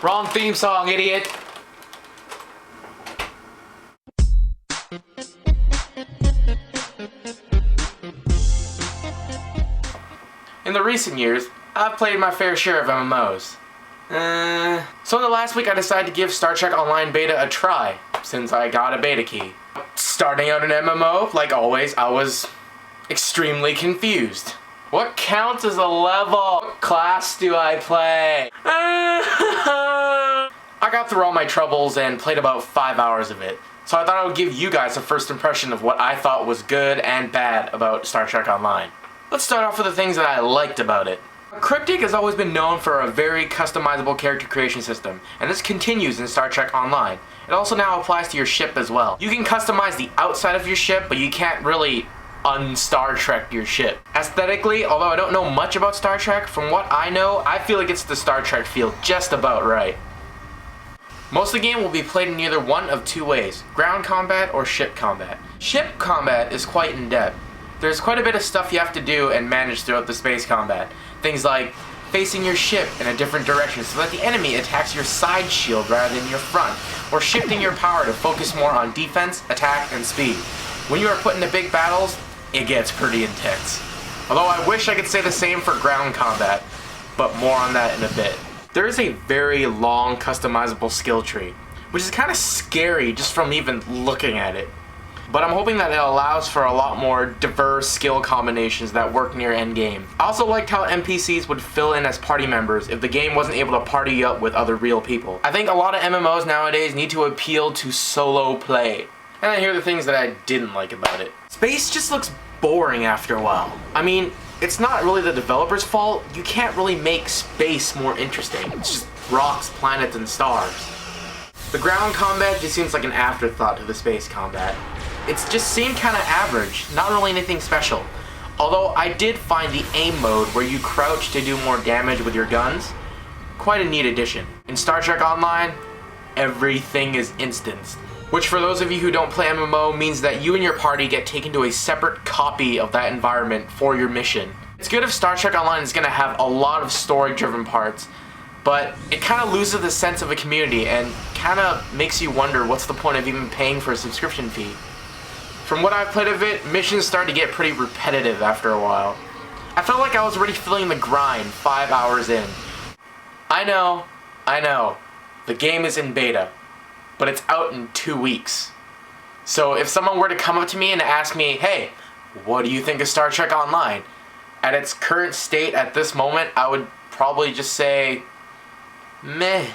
Wrong theme song, idiot. In the recent years, I've played my fair share of MMOs. So in the last week I decided to give Star Trek Online Beta a try, since I got a beta key. Starting out an MMO, like always, I was extremely confused. What counts as a level? What class do I play? I got through all my troubles and played about 5 hours of it. So I thought I would give you guys a first impression of what I thought was good and bad about Star Trek Online. Let's start off with the things that I liked about it. Cryptic has always been known for a very customizable character creation system, and this continues in Star Trek Online. It also now applies to your ship as well. You can customize the outside of your ship, but you can't really un-Star Trek your ship. Aesthetically, although I don't know much about Star Trek, from what I know, I feel it gets the Star Trek feel just about right. Most of the game will be played in either one of two ways, ground combat or ship combat. Ship combat is quite in-depth. There's quite a bit of stuff you have to do and manage throughout the space combat. Things like facing your ship in a different direction so that the enemy attacks your side shield rather than your front, or shifting your power to focus more on defense, attack, and speed. When you are put into big battles, it gets pretty intense. Although I wish I could say the same for ground combat, but more on that in a bit. There is a very long customizable skill tree, which is kind of scary just from even looking at it. But I'm hoping that it allows for a lot more diverse skill combinations that work near endgame. I also liked how NPCs would fill in as party members if the game wasn't able to party up with other real people. I think a lot of MMOs nowadays need to appeal to solo play. And then here are the things that I didn't like about it. Space just looks boring after a while. I mean, it's not really the developer's fault. You can't really make space more interesting. It's just rocks, planets, and stars. The ground combat just seems like an afterthought to the space combat. It just seemed kind of average, not really anything special. Although I did find the aim mode where you crouch to do more damage with your guns quite a neat addition. In Star Trek Online, everything is instanced. Which for those of you who don't play MMO means that you and your party get taken to a separate copy of that environment for your mission. It's good if Star Trek Online is going to have a lot of story-driven parts, but it kind of loses the sense of a community and kind of makes you wonder what's the point of even paying for a subscription fee. From what I've played of it, missions started to get pretty repetitive after a while. I felt like I was already feeling the grind 5 hours in. I know, the game is in beta, but it's out in 2 weeks. So if someone were to come up to me and ask me, hey, what do you think of Star Trek Online? At its current state at this moment, I would probably just say, meh.